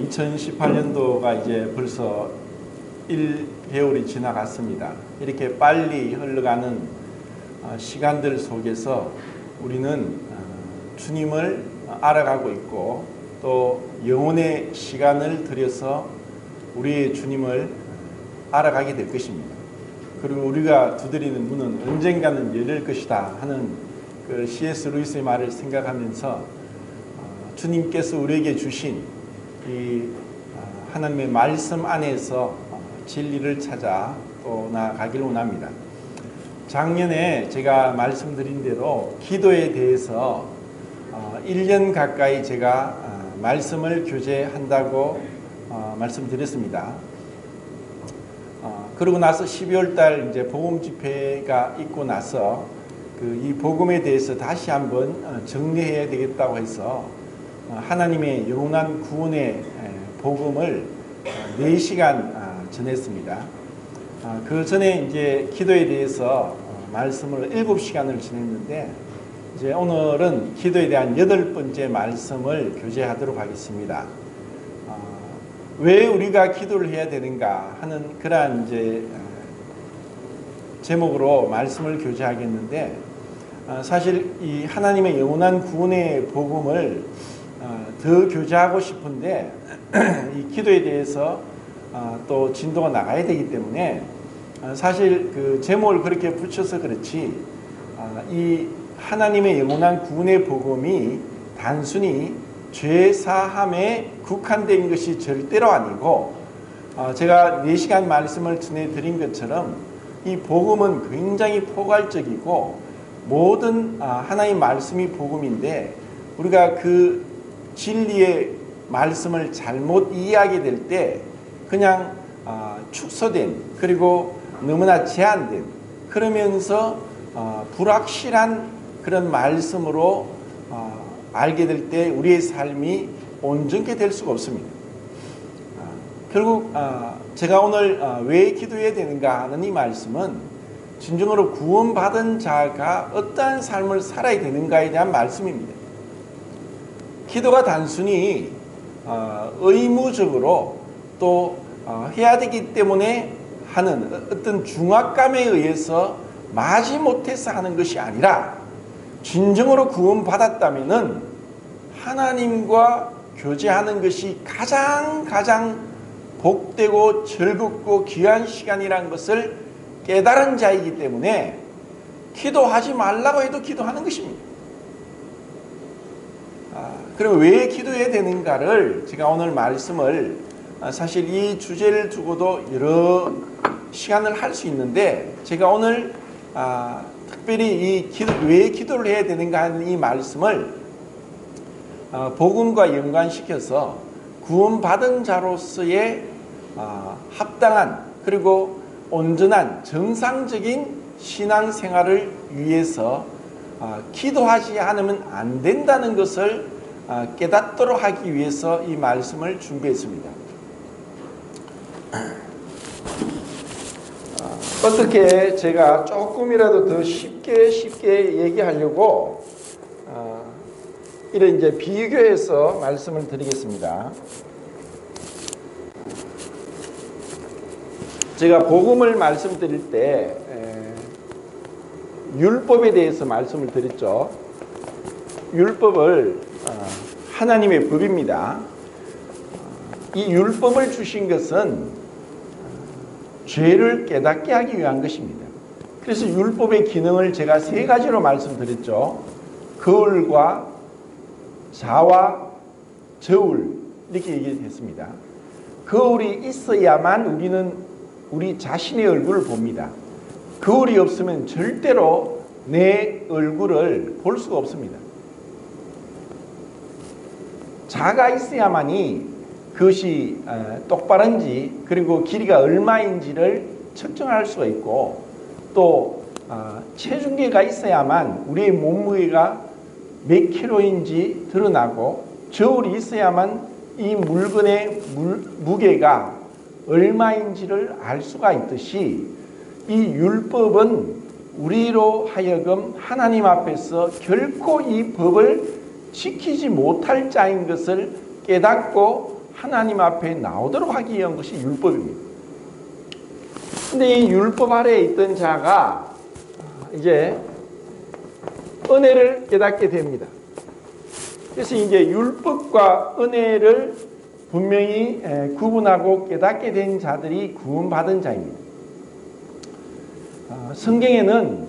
2018년도가 이제 벌써 1개월이 지나갔습니다. 이렇게 빨리 흘러가는 시간들 속에서 우리는 주님을 알아가고 있고 또 영혼의 시간을 들여서 우리의 주님을 알아가게 될 것입니다. 그리고 우리가 두드리는 문은 언젠가는 열릴 것이다 하는 그 C.S. 루이스의 말을 생각하면서 주님께서 우리에게 주신 이 하나님의 말씀 안에서 진리를 찾아 또 나아가기를 원합니다. 작년에 제가 말씀드린 대로 기도에 대해서 1년 가까이 제가 말씀을 교제한다고 말씀드렸습니다. 그러고 나서 12월 달 이제 복음 집회가 있고 나서 이 복음에 대해서 다시 한번 정리해야 되겠다고 해서 하나님의 영원한 구원의 복음을 4시간 전했습니다. 그 전에 이제 기도에 대해서 말씀을 7시간을 전했는데 이제 오늘은 기도에 대한 8번째 말씀을 교제하도록 하겠습니다. 왜 우리가 기도를 해야 되는가 하는 그러한 이제 제목으로 말씀을 교제하겠는데 사실 이 하나님의 영원한 구원의 복음을 더 교제하고 싶은데 이 기도에 대해서 또 진도가 나가야 되기 때문에 사실 그 제목을 그렇게 붙여서 그렇지 이 하나님의 영원한 구원의 복음이 단순히 죄 사함에 국한된 것이 절대로 아니고 제가 4시간 말씀을 전해드린 것처럼 이 복음은 굉장히 포괄적이고 모든 하나님의 말씀이 복음인데 우리가 그 진리의 말씀을 잘못 이해하게 될 때 그냥 축소된 그리고 너무나 제한된 그러면서 불확실한 그런 말씀으로 알게 될 때 우리의 삶이 온전케 될 수가 없습니다. 결국 제가 오늘 왜 기도해야 되는가 하는 이 말씀은 진정으로 구원받은 자가 어떠한 삶을 살아야 되는가에 대한 말씀입니다. 기도가 단순히 의무적으로 또 해야 되기 때문에 하는 어떤 중압감에 의해서 마지못해서 하는 것이 아니라 진정으로 구원받았다면은 하나님과 교제하는 것이 가장 복되고 즐겁고 귀한 시간이라는 것을 깨달은 자이기 때문에 기도하지 말라고 해도 기도하는 것입니다. 그럼 왜 기도해야 되는가를 제가 오늘 말씀을 사실 이 주제를 두고도 여러 시간을 할 수 있는데 제가 오늘 특별히 왜 기도를 해야 되는가 하는 이 말씀을 복음과 연관시켜서 구원받은 자로서의 합당한 그리고 온전한 정상적인 신앙생활을 위해서 기도하지 않으면 안 된다는 것을 깨닫도록 하기 위해서 이 말씀을 준비했습니다. 어떻게 제가 조금이라도 더 쉽게 얘기하려고 이런 이제 비교해서 말씀을 드리겠습니다. 제가 복음을 말씀드릴 때 율법에 대해서 말씀을 드렸죠. 율법을 하나님의 법입니다. 이 율법을 주신 것은 죄를 깨닫게 하기 위한 것입니다. 그래서 율법의 기능을 제가 3가지로 말씀드렸죠. 거울과 자와 저울 이렇게 얘기했습니다. 거울이 있어야만 우리는 우리 자신의 얼굴을 봅니다. 거울이 없으면 절대로 내 얼굴을 볼 수가 없습니다. 자가 있어야만이 그것이 똑바른지 그리고 길이가 얼마인지를 측정할 수가 있고 또 체중계가 있어야만 우리의 몸무게가 몇 킬로인지 드러나고 저울이 있어야만 이 물건의 무게가 얼마인지를 알 수가 있듯이 이 율법은 우리로 하여금 하나님 앞에서 결코 이 법을 지키지 못할 자인 것을 깨닫고 하나님 앞에 나오도록 하기 위한 것이 율법입니다. 근데 이 율법 아래에 있던 자가 이제 은혜를 깨닫게 됩니다. 그래서 이제 율법과 은혜를 분명히 구분하고 깨닫게 된 자들이 구원받은 자입니다. 성경에는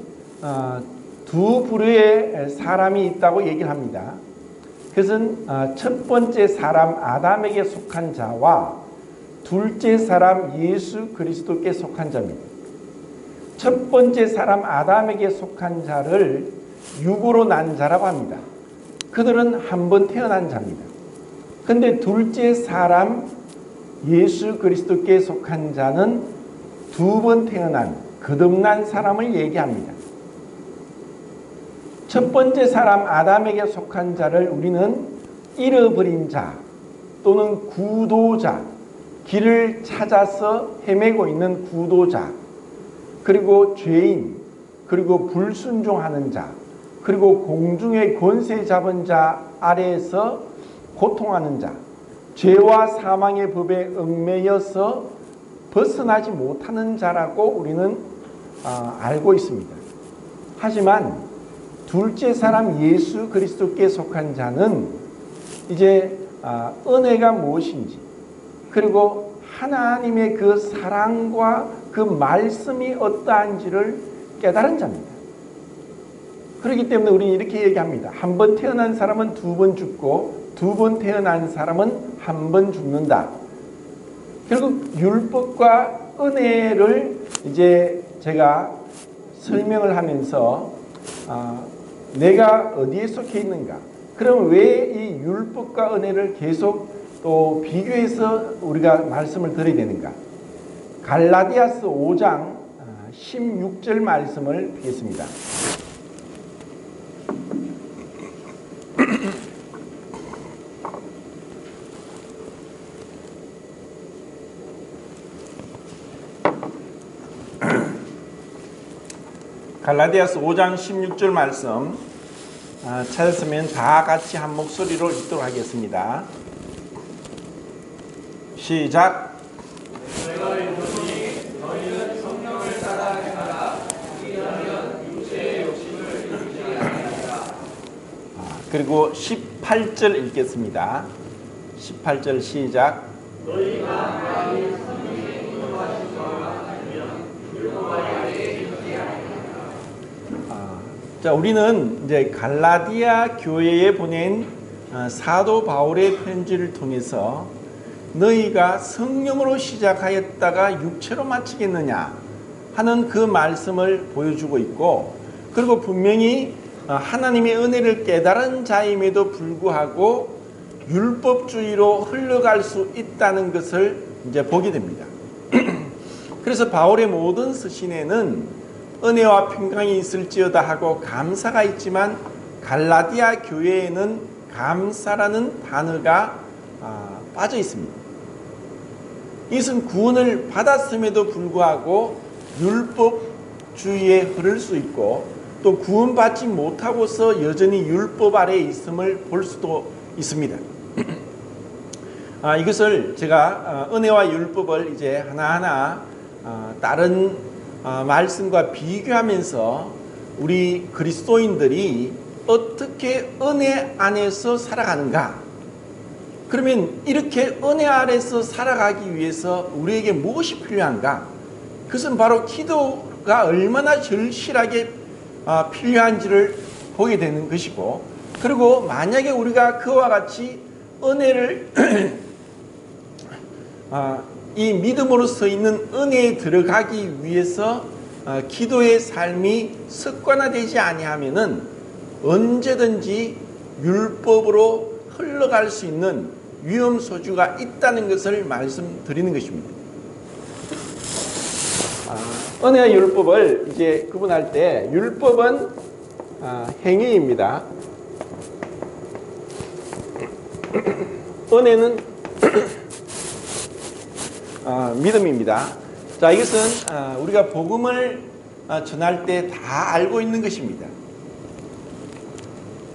두 부류의 사람이 있다고 얘기를 합니다. 그것은 첫 번째 사람 아담에게 속한 자와 둘째 사람 예수 그리스도께 속한 자입니다. 첫 번째 사람 아담에게 속한 자를 육으로 난 자라고 합니다. 그들은 한 번 태어난 자입니다. 그런데 둘째 사람 예수 그리스도께 속한 자는 두 번 태어난 거듭난 사람을 얘기합니다. 첫 번째 사람 아담에게 속한 자를 우리는 잃어버린 자 또는 구도자, 길을 찾아서 헤매고 있는 구도자, 그리고 죄인, 그리고 불순종하는 자, 그리고 공중의 권세 잡은 자 아래에서 고통하는 자, 죄와 사망의 법에 얽매여서 벗어나지 못하는 자라고 우리는 알고 있습니다. 하지만 둘째 사람 예수 그리스도께 속한 자는 이제 은혜가 무엇인지, 그리고 하나님의 그 사랑과 그 말씀이 어떠한지를 깨달은 자입니다. 그렇기 때문에 우리는 이렇게 얘기합니다. 한 번 태어난 사람은 두 번 죽고 두 번 태어난 사람은 한 번 죽는다. 결국 율법과 은혜를 이제 제가 설명을 하면서 내가 어디에 속해 있는가? 그럼 왜 이 율법과 은혜를 계속 또 비교해서 우리가 말씀을 드려야 되는가? 갈라디아서 5장 16절 말씀을 보겠습니다. 갈라디아서 5장 16절 말씀 찾았으면 다 같이 한 목소리로 읽도록 하겠습니다. 시작. 너희는 성령을 따라 행하라. 이하면 육체의 욕심을 이루지 아니하리라. 그리고 18절 읽겠습니다. 18절 시작. 너희가 많이 성령의 인도하신 바가 아니면 율법 아래에 있지 아니하리라. 자, 우리는 이제 갈라디아 교회에 보낸 사도 바울의 편지를 통해서 너희가 성령으로 시작하였다가 육체로 마치겠느냐 하는 그 말씀을 보여주고 있고, 그리고 분명히 하나님의 은혜를 깨달은 자임에도 불구하고 율법주의로 흘러갈 수 있다는 것을 이제 보게 됩니다. 그래서 바울의 모든 서신에는 은혜와 평강이 있을지어다 하고 감사가 있지만 갈라디아 교회에는 감사라는 단어가 빠져 있습니다. 이것은 구원을 받았음에도 불구하고 율법주의에 흐를 수 있고, 또 구원받지 못하고서 여전히 율법 아래에 있음을 볼 수도 있습니다. 이것을 제가 은혜와 율법을 이제 하나하나 다른 말씀과 비교하면서 우리 그리스도인들이 어떻게 은혜 안에서 살아가는가? 그러면 이렇게 은혜 아래서 살아가기 위해서 우리에게 무엇이 필요한가? 그것은 바로 기도가 얼마나 절실하게 필요한지를 보게 되는 것이고, 그리고 만약에 우리가 그와 같이 은혜를 이 믿음으로서 있는 은혜에 들어가기 위해서 기도의 삶이 습관화되지 아니하면은 언제든지 율법으로 흘러갈 수 있는 위험 소지가 있다는 것을 말씀드리는 것입니다. 은혜와 율법을 이제 구분할 때 율법은 행위입니다. 은혜는 믿음입니다. 자, 이것은 우리가 복음을 전할 때 다 알고 있는 것입니다.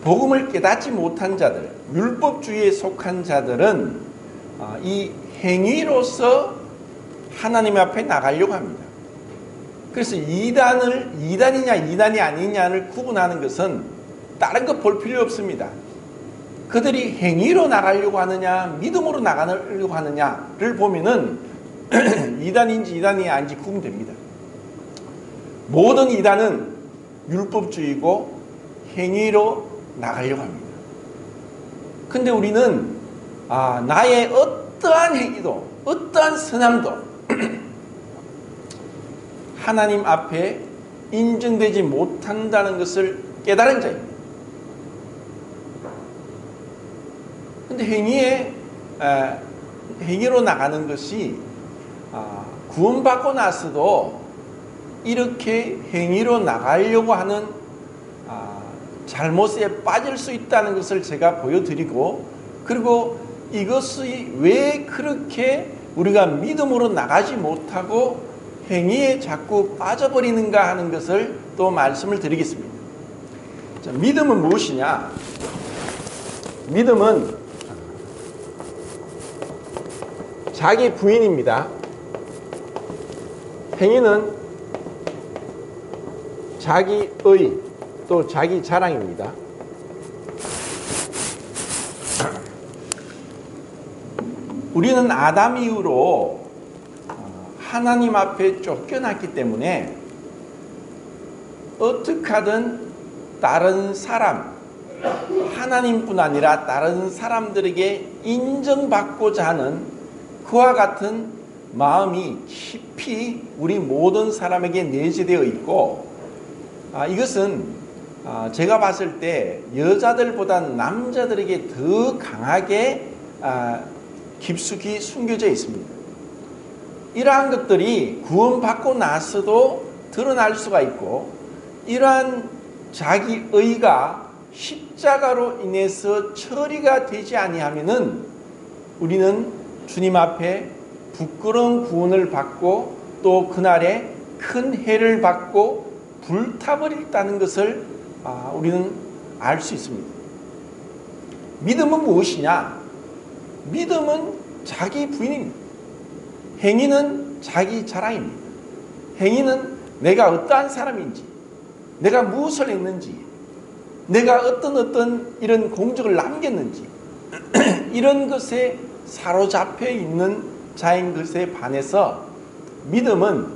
복음을 깨닫지 못한 자들, 율법주의에 속한 자들은 이 행위로서 하나님 앞에 나가려고 합니다. 그래서 이단이냐 이단이 아니냐를 구분하는 것은 다른 것 볼 필요 없습니다. 그들이 행위로 나가려고 하느냐 믿음으로 나가려고 하느냐를 보면은 이단인지 이단이 아닌지 구분됩니다. 모든 이단은 율법주의고 행위로 나가려고 합니다. 근데 우리는 나의 어떠한 행위도 어떠한 선함도 하나님 앞에 인정되지 못한다는 것을 깨달은 자입니다. 근데 행위로 나가는 것이 구원받고 나서도 이렇게 행위로 나가려고 하는 잘못에 빠질 수 있다는 것을 제가 보여드리고, 그리고 이것이 왜 그렇게 우리가 믿음으로 나가지 못하고 행위에 자꾸 빠져버리는가 하는 것을 또 말씀을 드리겠습니다. 자, 믿음은 무엇이냐? 믿음은 자기 부인입니다. 행위는 자기의 또 자기 자랑입니다. 우리는 아담 이후로 하나님 앞에 쫓겨났기 때문에 어떻게 하든 다른 사람, 하나님뿐 아니라 다른 사람들에게 인정받고자 하는 그와 같은 마음이 깊이 우리 모든 사람에게 내재되어 있고, 이것은 제가 봤을 때 여자들보다 남자들에게 더 강하게 깊숙이 숨겨져 있습니다. 이러한 것들이 구원받고 나서도 드러날 수가 있고, 이러한 자기의가 십자가로 인해서 처리가 되지 아니하면은 우리는 주님 앞에 부끄러운 구원을 받고 또 그날에 큰 해를 받고 불타버렸다는 것을 우리는 알 수 있습니다. 믿음은 무엇이냐? 믿음은 자기 부인입니다. 행위는 자기 자랑입니다. 행위는 내가 어떠한 사람인지, 내가 무엇을 했는지, 내가 어떤 이런 공적을 남겼는지 이런 것에 사로잡혀 있는 자인 것에 반해서 믿음은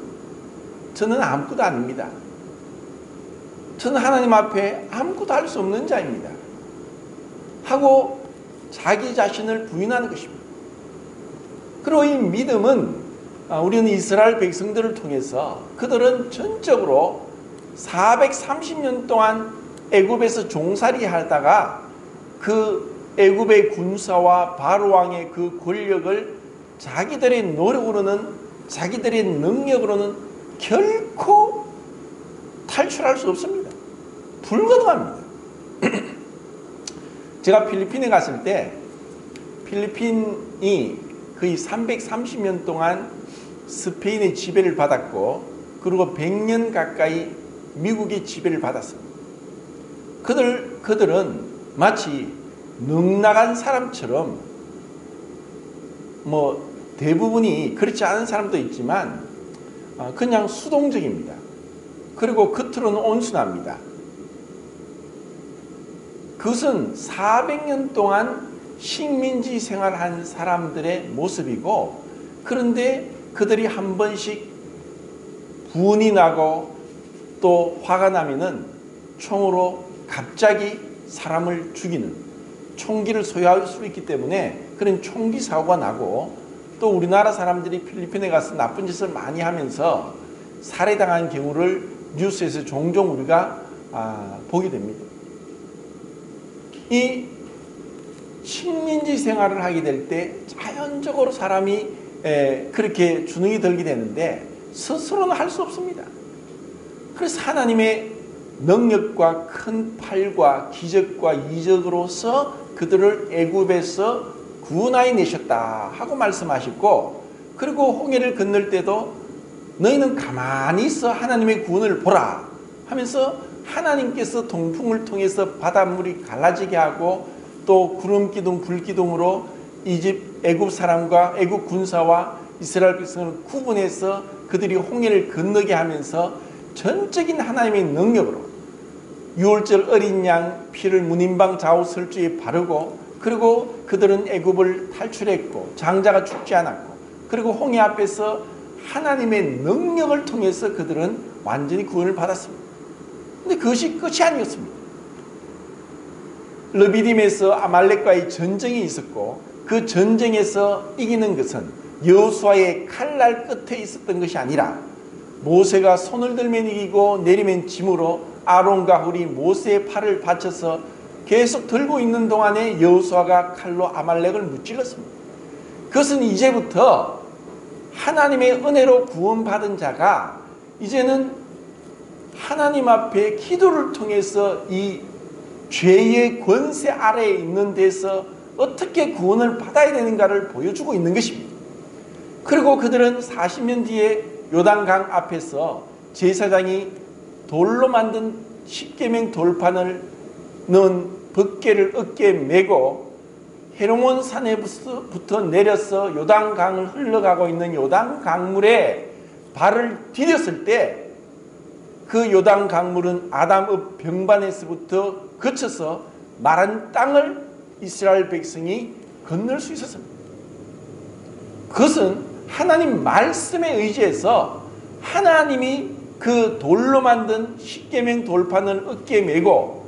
저는 아무것도 아닙니다. 저는 하나님 앞에 아무것도 할 수 없는 자입니다 하고 자기 자신을 부인하는 것입니다. 그리고 이 믿음은 우리는 이스라엘 백성들을 통해서 그들은 전적으로 430년 동안 애굽에서 종살이 하다가 그 애굽의 군사와 바로 왕의 그 권력을 자기들의 노력으로는, 자기들의 능력으로는 결코 탈출할 수 없습니다. 불가능합니다. 제가 필리핀에 갔을 때 필리핀이 거의 330년 동안 스페인의 지배를 받았고, 그리고 100년 가까이 미국의 지배를 받았습니다. 그들은 마치 넉나간 사람처럼, 대부분이 그렇지 않은 사람도 있지만 그냥 수동적입니다. 그리고 겉으로는 온순합니다. 그것은 400년 동안 식민지 생활한 사람들의 모습이고, 그런데 그들이 한 번씩 분이 나고 또 화가 나면은 총으로 갑자기 사람을 죽이는, 총기를 소유할 수 있기 때문에 그런 총기 사고가 나고, 또 우리나라 사람들이 필리핀에 가서 나쁜 짓을 많이 하면서 살해당한 경우를 뉴스에서 종종 우리가 보게 됩니다. 이 식민지 생활을 하게 될 때 자연적으로 사람이 그렇게 주눅이 들게 되는데 스스로는 할 수 없습니다. 그래서 하나님의 능력과 큰 팔과 기적과 이적으로서 그들을 애굽에서 구원하여 내셨다 하고 말씀하셨고, 그리고 홍해를 건널 때도 너희는 가만히 있어 하나님의 구원을 보라 하면서 하나님께서 동풍을 통해서 바닷물이 갈라지게 하고 또 구름기둥 불기둥으로 애굽 사람과 애굽 군사와 이스라엘 백성을 구분해서 그들이 홍해를 건너게 하면서 전적인 하나님의 능력으로 유월절 어린 양 피를 문인방 좌우 설주에 바르고 그리고 그들은 애굽을 탈출했고 장자가 죽지 않았고 그리고 홍해 앞에서 하나님의 능력을 통해서 그들은 완전히 구원을 받았습니다. 근데 그것이 끝이 아니었습니다. 르비딤에서 아말렉과의 전쟁이 있었고 그 전쟁에서 이기는 것은 여호수아의 칼날 끝에 있었던 것이 아니라 모세가 손을 들면 이기고 내리면 짐으로 아론과 훌이 모세의 팔을 받쳐서 계속 들고 있는 동안에 여호수아가 칼로 아말렉을 무찔렀습니다. 그것은 이제부터 하나님의 은혜로 구원받은 자가 이제는 하나님 앞에 기도를 통해서 이 죄의 권세 아래에 있는 데서 어떻게 구원을 받아야 되는가를 보여주고 있는 것입니다. 그리고 그들은 40년 뒤에 요단강 앞에서 제사장이 돌로 만든 십계명 돌판을 넣은 덮개를 어깨에 메고 헤르몬 산에부터 내려서 요단강을 흘러가고 있는 요단강물에 발을 디뎠을 때 그 요단강물은 아담읍 병반에서부터 거쳐서 마른 땅을 이스라엘 백성이 건널 수 있었습니다. 그것은 하나님 말씀에 의지해서 하나님이 그 돌로 만든 십계명 돌판을 어깨에 메고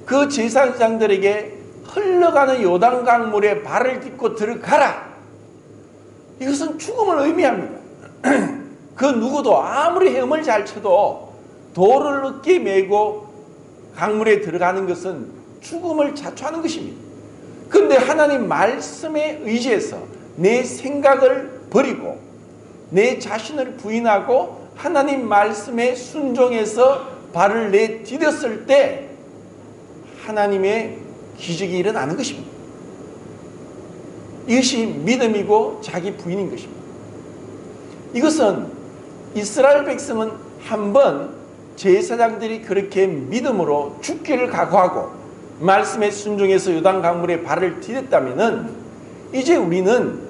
그 제사장들에게 흘러가는 요단강물에 발을 딛고 들어가라. 이것은 죽음을 의미합니다. 그 누구도 아무리 헤엄을 잘 쳐도 돌을 어깨에 메고 강물에 들어가는 것은 죽음을 자초하는 것입니다. 그런데 하나님 말씀에 의지해서 내 생각을 버리고 내 자신을 부인하고 하나님 말씀에 순종해서 발을 내디뎠을 때 하나님의 기적이 일어나는 것입니다. 이것이 믿음이고 자기 부인인 것입니다. 이것은 이스라엘 백성은 한번 제사장들이 그렇게 믿음으로 죽기를 각오하고 말씀에 순종해서 요단 강물에 발을 디뎠다면 이제 우리는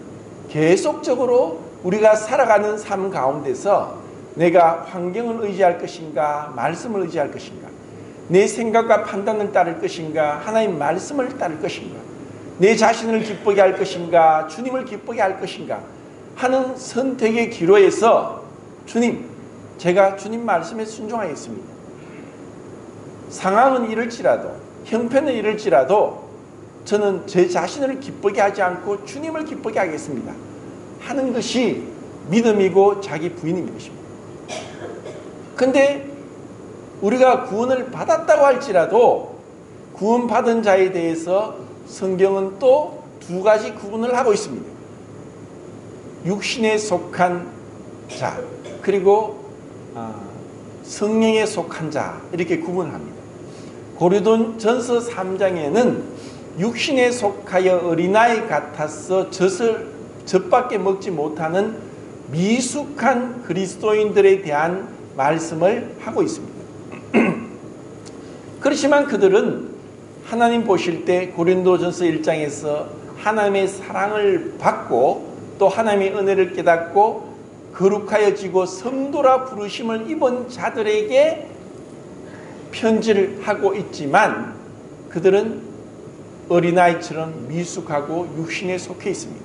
계속적으로 우리가 살아가는 삶 가운데서 내가 환경을 의지할 것인가 말씀을 의지할 것인가 내 생각과 판단을 따를 것인가 하나님 말씀을 따를 것인가 내 자신을 기쁘게 할 것인가 주님을 기쁘게 할 것인가 하는 선택의 기로에서 주님 제가 주님 말씀에 순종하겠습니다. 상황은 이럴지라도 형편은 이럴지라도 저는 제 자신을 기쁘게 하지 않고 주님을 기쁘게 하겠습니다 하는 것이 믿음이고 자기 부인인 것입니다. 그런데 우리가 구원을 받았다고 할지라도 구원받은 자에 대해서 성경은 또 두 가지 구분을 하고 있습니다. 육신에 속한 자 그리고 성령에 속한 자 이렇게 구분합니다. 고린도전서 3장에는 육신에 속하여 어린아이 같아서 젖밖에 먹지 못하는 미숙한 그리스도인들에 대한 말씀을 하고 있습니다. 그렇지만 그들은 하나님 보실 때 고린도전서 1장에서 하나님의 사랑을 받고 또 하나님의 은혜를 깨닫고 거룩하여지고 성도라 부르심을 입은 자들에게 편지를 하고 있지만 그들은 어린아이처럼 미숙하고 육신에 속해 있습니다.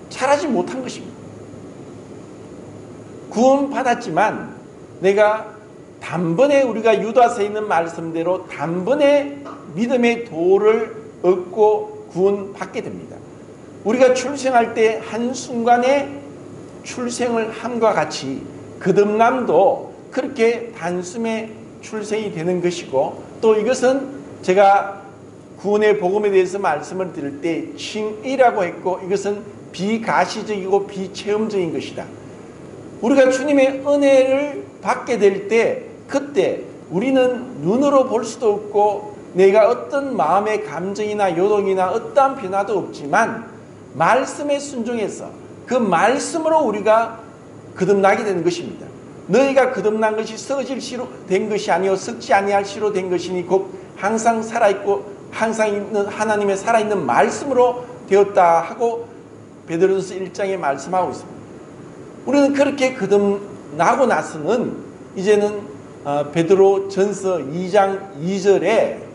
자라지 못한 것입니다. 구원받았지만 내가 단번에 우리가 유다서에 있는 말씀대로 단번에 믿음의 도를 얻고 구원받게 됩니다. 우리가 출생할 때 한순간에 출생을 함과 같이 거듭남도 그렇게 단숨에 출생이 되는 것이고 또 이것은 제가 구원의 복음에 대해서 말씀을 드릴 때 칭의라고 했고 이것은 비가시적이고 비체험적인 것이다. 우리가 주님의 은혜를 받게 될 때 그때 우리는 눈으로 볼 수도 없고 내가 어떤 마음의 감정이나 요동이나 어떠한 변화도 없지만 말씀에 순종해서 그 말씀으로 우리가 거듭나게 되는 것입니다. 너희가 거듭난 것이 썩어질 씨로 된 것이 아니요 썩지 아니할 씨로 된 것이니 곧 항상 살아있고 항상 있는 하나님의 살아있는 말씀으로 되었다 하고 베드로전서 1장에 말씀하고 있습니다. 우리는 그렇게 거듭나고 나서는 이제는 베드로전서 2장 2절에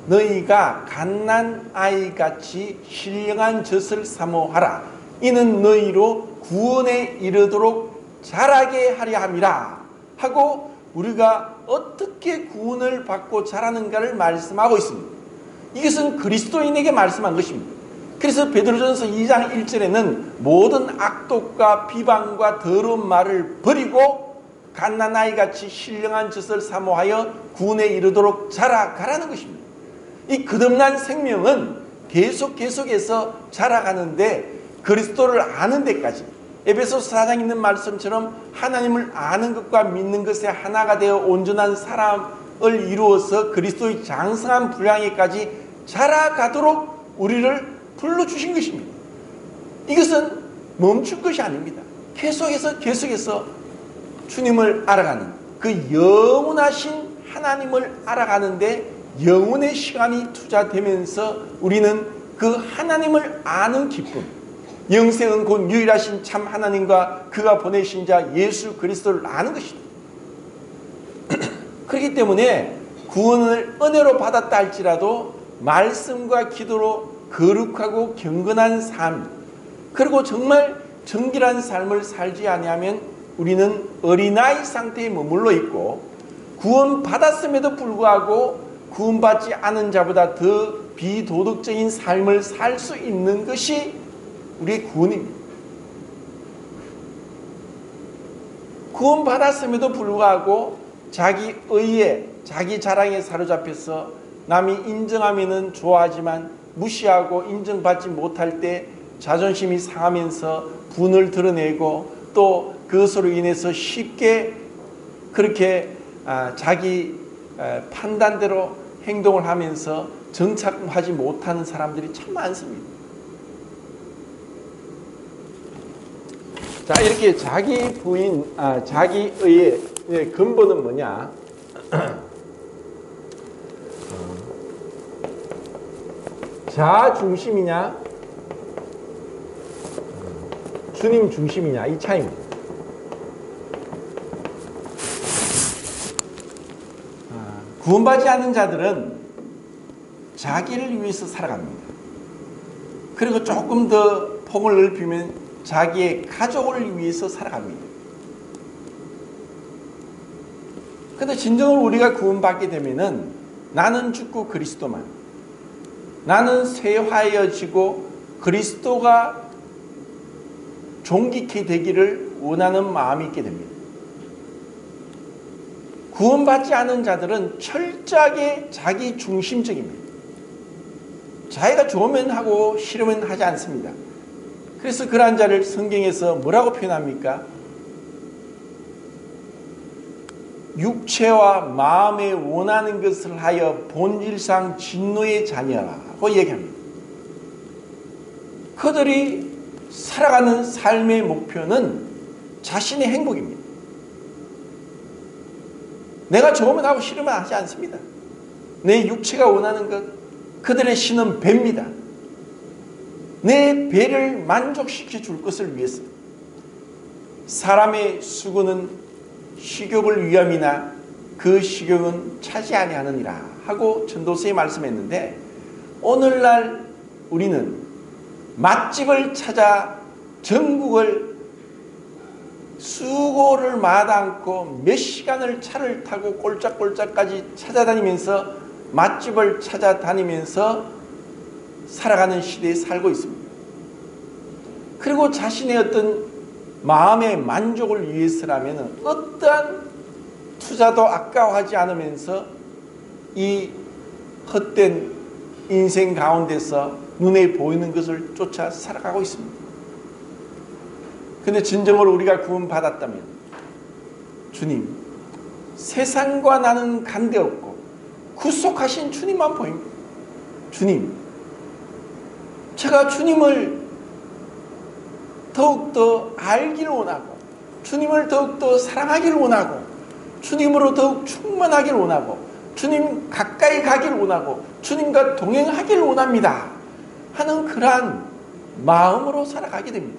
너희가 갓난 아이같이 신령한 젖을 사모하라. 이는 너희로 구원에 이르도록 자라게 하려 함이라 하고 우리가 어떻게 구원을 받고 자라는가를 말씀하고 있습니다. 이것은 그리스도인에게 말씀한 것입니다. 그래서 베드로전서 2장 1절에는 모든 악독과 비방과 더러운 말을 버리고 갓난아이같이 신령한 젖을 사모하여 구원에 이르도록 자라가라는 것입니다. 이 거듭난 생명은 계속해서 자라가는데 그리스도를 아는 데까지 에베소서 4장에 있는 말씀처럼 하나님을 아는 것과 믿는 것에 하나가 되어 온전한 사람을 이루어서 그리스도의 장성한 분량에까지 자라가도록 우리를 불러주신 것입니다. 이것은 멈출 것이 아닙니다. 계속해서 주님을 알아가는 그 영원하신 하나님을 알아가는데 영혼의 시간이 투자되면서 우리는 그 하나님을 아는 기쁨, 영생은 곧 유일하신 참 하나님과 그가 보내신 자 예수 그리스도를 아는 것이다. 그렇기 때문에 구원을 은혜로 받았다 할지라도 말씀과 기도로 거룩하고 경건한 삶, 그리고 정말 정결한 삶을 살지 아니하면 우리는 어린아이 상태에 머물러 있고 구원받았음에도 불구하고 구원받지 않은 자보다 더 비도덕적인 삶을 살 수 있는 것이 우리의 구원입니다. 구원받았음에도 불구하고 자기 의에 자기 자랑에 사로잡혀서 남이 인정하면 좋아하지만 무시하고 인정받지 못할 때 자존심이 상하면서 분을 드러내고 또 그것으로 인해서 쉽게 그렇게 자기 판단대로 행동을 하면서 정착하지 못하는 사람들이 참 많습니다. 자, 이렇게 자기 부인, 자기의 근본은 뭐냐? 자 중심이냐? 주님 중심이냐? 이 차이입니다. 구원받지 않은 자들은 자기를 위해서 살아갑니다. 그리고 조금 더 폭을 넓히면 자기의 가족을 위해서 살아갑니다. 그런데 진정으로 우리가 구원받게 되면은 나는 죽고 그리스도만, 나는 쇠화해지고 그리스도가 존귀케 되기를 원하는 마음이 있게 됩니다. 구원받지 않은 자들은 철저하게 자기 중심적입니다. 자기가 좋으면 하고 싫으면 하지 않습니다. 그래서 그러한 자를 성경에서 뭐라고 표현합니까? 육체와 마음에 원하는 것을 하여 본질상 진노의 자녀라고 얘기합니다. 그들이 살아가는 삶의 목표는 자신의 행복입니다. 내가 좋으면 하고 싫으면 하지 않습니다. 내 육체가 원하는 것, 그들의 신은 배입니다. 내 배를 만족시켜 줄 것을 위해서. 사람의 수고는 식욕을 위함이나 그 식욕은 차지 아니하느니라 하고 전도서에 말씀했는데, 오늘날 우리는 맛집을 찾아 전국을 수고를 마다않고 몇 시간을 차를 타고 꼴짝꼴짝까지 찾아다니면서 맛집을 찾아다니면서 살아가는 시대에 살고 있습니다. 그리고 자신의 어떤 마음의 만족을 위해서라면 어떠한 투자도 아까워하지 않으면서 이 헛된 인생 가운데서 눈에 보이는 것을 쫓아 살아가고 있습니다. 근데 진정으로 우리가 구원받았다면 주님, 세상과 나는 간대없고 구속하신 주님만 보입니다. 주님, 제가 주님을 더욱더 알기를 원하고 주님을 더욱더 사랑하기를 원하고 주님으로 더욱 충만하기를 원하고 주님 가까이 가기를 원하고 주님과 동행하기를 원합니다 하는 그러한 마음으로 살아가게 됩니다.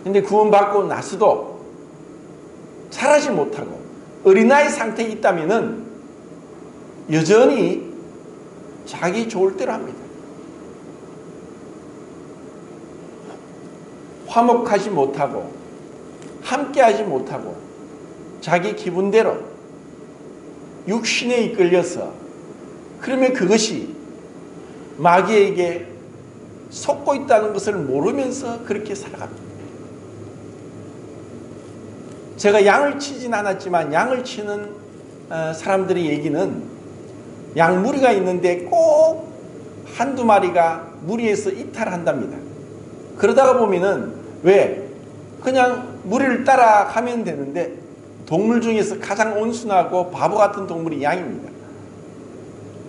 근데 구원받고 나서도 잘하지 못하고 어린아이 상태에 있다면은 여전히 자기 좋을 대로 합니다. 화목하지 못하고 함께하지 못하고 자기 기분대로 육신에 이끌려서 그러면 그것이 마귀에게 속고 있다는 것을 모르면서 그렇게 살아갑니다. 제가 양을 치진 않았지만 양을 치는 사람들의 얘기는 양 무리가 있는데 꼭 한두 마리가 무리에서 이탈한답니다. 그러다가 보면은 왜? 그냥 무리를 따라가면 되는데 동물 중에서 가장 온순하고 바보 같은 동물이 양입니다.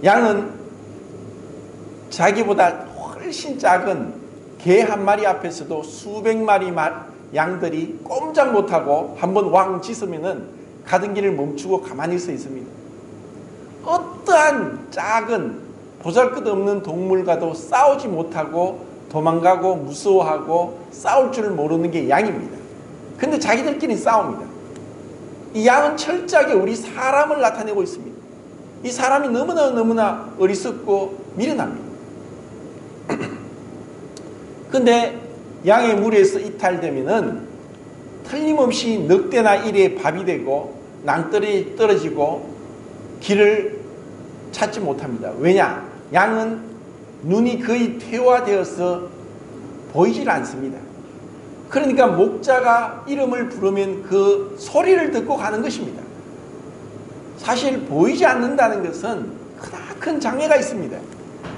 양은 자기보다 훨씬 작은 개 한 마리 앞에서도 수백 마리 양들이 꼼짝 못하고 한번 왕 짖으면은 가던 길을 멈추고 가만히 서 있습니다. 어떠한 작은 보잘것없는 동물과도 싸우지 못하고 도망가고 무서워하고 싸울 줄 모르는 게 양입니다. 근데 자기들끼리 싸웁니다. 이 양은 철저하게 우리 사람을 나타내고 있습니다. 이 사람이 너무나 어리석고 미련합니다. 근데 양의 무리에서 이탈되면은 틀림없이 늑대나 이리에 밥이 되고 낭떠러지 떨어지고 길을 찾지 못합니다. 왜냐? 양은 눈이 거의 퇴화되어서 보이질 않습니다. 그러니까 목자가 이름을 부르면 그 소리를 듣고 가는 것입니다. 사실 보이지 않는다는 것은 크나큰 장애가 있습니다.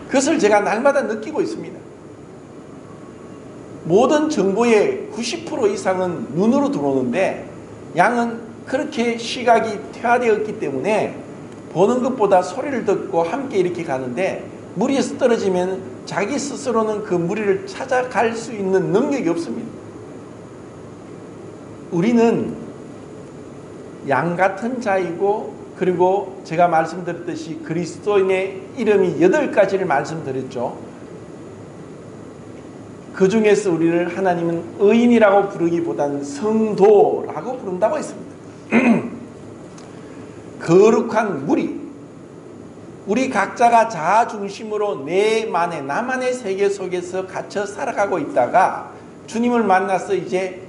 그것을 제가 날마다 느끼고 있습니다. 모든 정보의 90% 이상은 눈으로 들어오는데 양은 그렇게 시각이 퇴화되었기 때문에 보는 것보다 소리를 듣고 함께 이렇게 가는데 무리에서 떨어지면 자기 스스로는 그 무리를 찾아갈 수 있는 능력이 없습니다. 우리는 양 같은 자이고 그리고 제가 말씀드렸듯이 그리스도인의 이름이 8가지를 말씀드렸죠. 그 중에서 우리를 하나님은 의인이라고 부르기보다는 성도라고 부른다고 했습니다. 거룩한 무리, 우리 각자가 자아 중심으로 내만의 나만의 세계 속에서 갇혀 살아가고 있다가 주님을 만나서 이제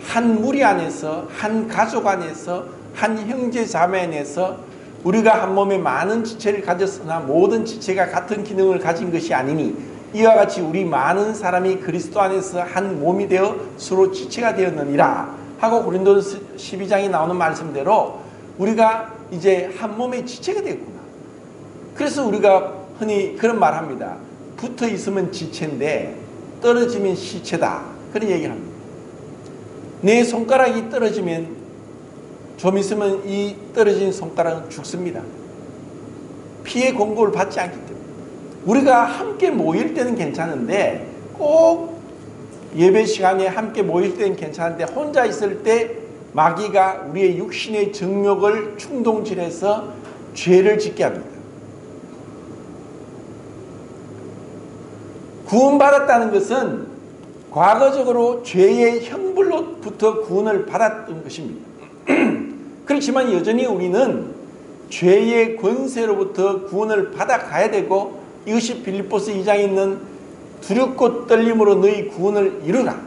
한 무리 안에서 한 가족 안에서 한 형제 자매 안에서 우리가 한 몸에 많은 지체를 가졌으나 모든 지체가 같은 기능을 가진 것이 아니니 이와 같이 우리 많은 사람이 그리스도 안에서 한 몸이 되어 서로 지체가 되었느니라 하고 고린도서 12장에 나오는 말씀대로 우리가 이제 한 몸의 지체가 되었구나. 그래서 우리가 흔히 그런 말 합니다. 붙어 있으면 지체인데 떨어지면 시체다. 그런 얘기를 합니다. 내 손가락이 떨어지면 좀 있으면 이 떨어진 손가락은 죽습니다. 피해 공고를 받지 않기 때문에. 우리가 함께 모일 때는 괜찮은데 꼭 예배 시간에 함께 모일 때는 괜찮은데 혼자 있을 때 마귀가 우리의 육신의 정욕을 충동질해서 죄를 짓게 합니다. 구원받았다는 것은 과거적으로 죄의 형벌로부터 구원을 받았던 것입니다. 그렇지만 여전히 우리는 죄의 권세로부터 구원을 받아가야 되고 이것이 빌립보서 2장에 있는 두렵고 떨림으로 너희 구원을 이루라.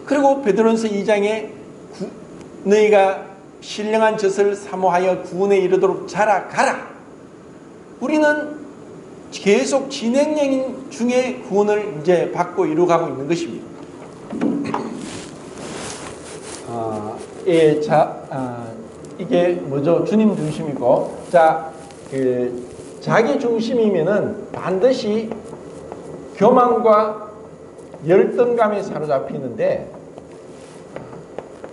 그리고 베드로전서 2장에 너희가 신령한 젖을 사모하여 구원에 이르도록 자라가라. 우리는 계속 진행형 중에 구원을 이제 받고 이루어가고 있는 것입니다. 이게 뭐죠? 주님 중심이고, 자기 중심이면은 반드시 교만과 열등감에 사로잡히는데,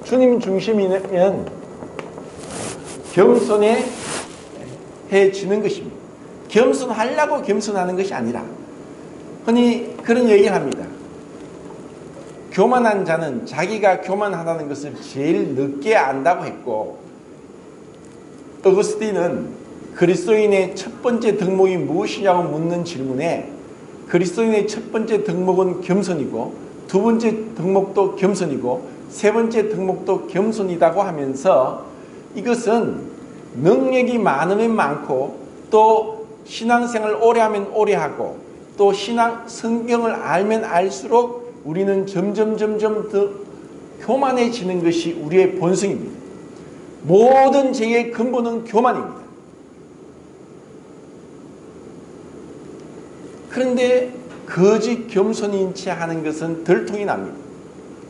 주님 중심이면 겸손해지는 것입니다. 겸손하려고 겸손하는 것이 아니라, 흔히 그런 얘기를 합니다. 교만한 자는 자기가 교만하다는 것을 제일 늦게 안다고 했고, 어거스틴은 그리스도인의 첫 번째 덕목이 무엇이냐고 묻는 질문에 그리스도인의 첫 번째 덕목은 겸손이고 두 번째 덕목도 겸손이고 세 번째 덕목도 겸손이라고 하면서 이것은 능력이 많으면 많고 또 신앙생활 오래 하면 오래 하고 또 성경을 알면 알수록 우리는 점점 더 교만해지는 것이 우리의 본성입니다. 모든 죄의 근본은 교만입니다. 그런데 거짓 겸손인 채 하는 것은 들통이 납니다.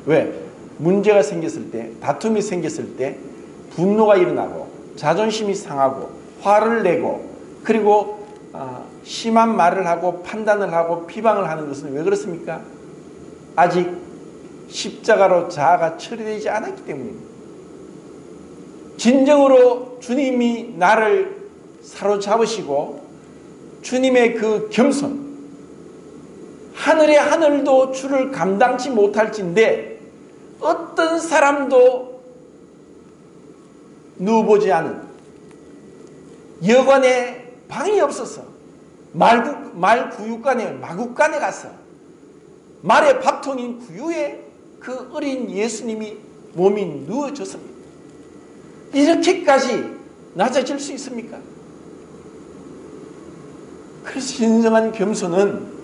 왜? 문제가 생겼을 때, 다툼이 생겼을 때 분노가 일어나고 자존심이 상하고 화를 내고 그리고 심한 말을 하고 판단을 하고 비방을 하는 것은 왜 그렇습니까? 아직 십자가로 자아가 처리되지 않았기 때문입니다. 진정으로 주님이 나를 사로잡으시고 주님의 그 겸손, 하늘의 하늘도 주를 감당치 못할진데 어떤 사람도 누워보지 않은 여관에 방이 없어서 말구유관에 마구간에 가서 말의 밥통인 구유에 그 어린 예수님이 몸이 누워졌습니다. 이렇게까지 낮아질 수 있습니까? 그래서 진정한 겸손은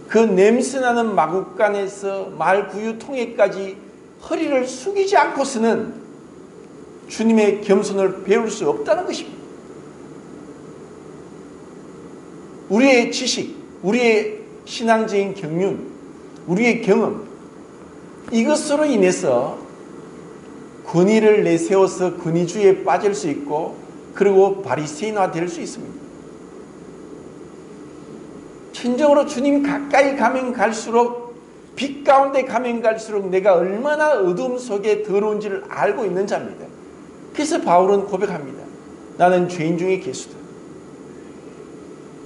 그 냄새나는 마구간에서 말구유통에까지 허리를 숙이지 않고서는 주님의 겸손을 배울 수 없다는 것입니다. 우리의 지식, 우리의 신앙적인 경륜, 우리의 경험, 이것으로 인해서 권위를 내세워서 권위주의에 빠질 수 있고 그리고 바리새인화 될 수 있습니다. 진정으로 주님 가까이 가면 갈수록 빛 가운데 가면 갈수록 내가 얼마나 어둠 속에 더러운지를 알고 있는 자입니다. 그래서 바울은 고백합니다. 나는 죄인 중에 괴수다.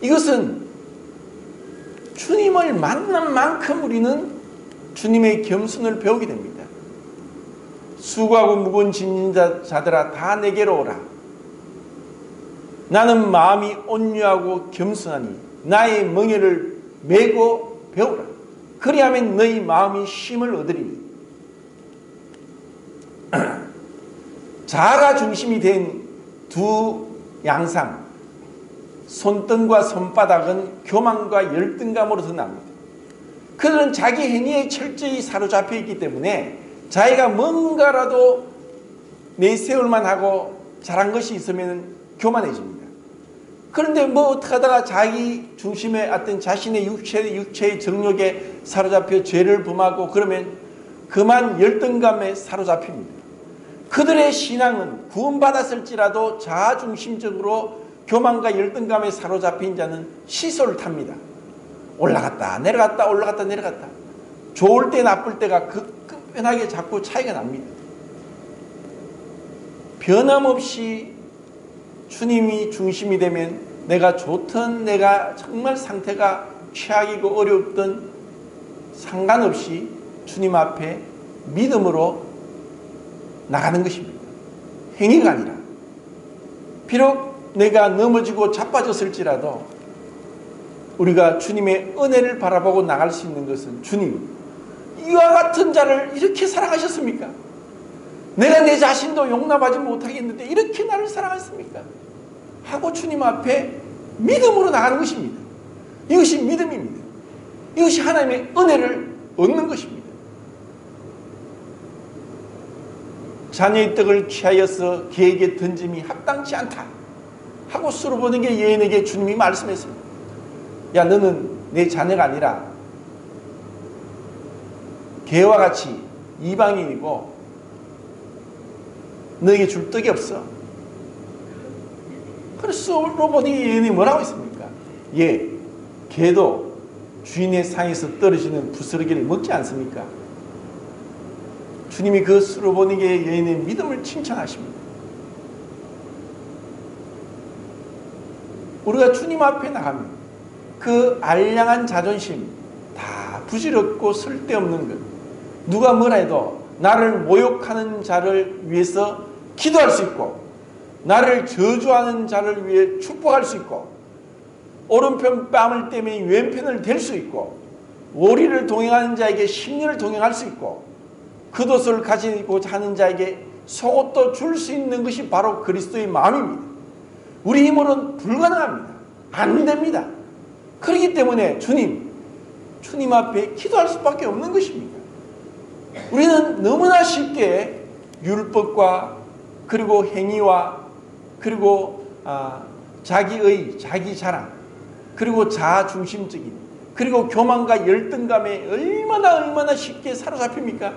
이것은 주님을 만난 만큼 우리는 주님의 겸손을 배우게 됩니다. 수고하고 무거운 짐진 자들아 다 내게로 오라. 나는 마음이 온유하고 겸손하니 나의 멍에를 메고 배우라. 그리하면 너희 마음이 쉼을 얻으리니. 자아가 중심이 된 두 양상, 손등과 손바닥은 교만과 열등감으로 드러납니다. 그들은 자기 행위에 철저히 사로잡혀 있기 때문에 자기가 뭔가라도 내세울만 하고 잘한 것이 있으면 교만해집니다. 그런데 뭐 어떻게 하다가 자기 중심의 어떤 자신의 육체의 정욕에 사로잡혀 죄를 범하고 그러면 그만 열등감에 사로잡힙니다. 그들의 신앙은 구원받았을지라도 자아중심적으로 교만과 열등감에 사로잡힌 자는 시소를 탑니다. 올라갔다 내려갔다 올라갔다 내려갔다. 좋을 때 나쁠 때가 급변하게 자꾸 차이가 납니다. 변함없이 주님이 중심이 되면 내가 좋든 내가 정말 상태가 최악이고 어렵든 상관없이 주님 앞에 믿음으로 나가는 것입니다. 행위가 아니라. 비록 내가 넘어지고 자빠졌을지라도 우리가 주님의 은혜를 바라보고 나갈 수 있는 것은 주님, 이와 같은 자를 이렇게 사랑하셨습니까? 내가 내 자신도 용납하지 못하겠는데 이렇게 나를 사랑하셨습니까? 하고 주님 앞에 믿음으로 나가는 것입니다. 이것이 믿음입니다. 이것이 하나님의 은혜를 얻는 것입니다. 자녀의 떡을 취하여서 개에게 던짐이 합당치 않다 하고 수로보는 게 여인에게 주님이 말씀했습니다. 야, 너는 내 자녀가 아니라 개와 같이 이방인이고 너에게 줄 떡이 없어. 그래서 수로보는 여인이 뭐라고 했습니까? 예, 개도 주인의 상에서 떨어지는 부스러기를 먹지 않습니까? 주님이 그 수로보니게 여인의 믿음을 칭찬하십니다. 우리가 주님 앞에 나가면 그 알량한 자존심, 다 부질없고 쓸데없는 것, 누가 뭐라 해도 나를 모욕하는 자를 위해서 기도할 수 있고, 나를 저주하는 자를 위해 축복할 수 있고, 오른편 뺨을 떼면 왼편을 댈 수 있고, 오리를 동행하는 자에게 십리를 동행할 수 있고, 겉옷을 가지고자 하는 자에게 속옷도 줄 수 있는 것이 바로 그리스도의 마음입니다. 우리 힘으로는 불가능합니다. 안 됩니다. 그렇기 때문에 주님 앞에 기도할 수밖에 없는 것입니다. 우리는 너무나 쉽게 율법과 그리고 행위와 그리고 자기 자랑, 그리고 자아중심적인, 그리고 교만과 열등감에 얼마나 쉽게 사로잡힙니까?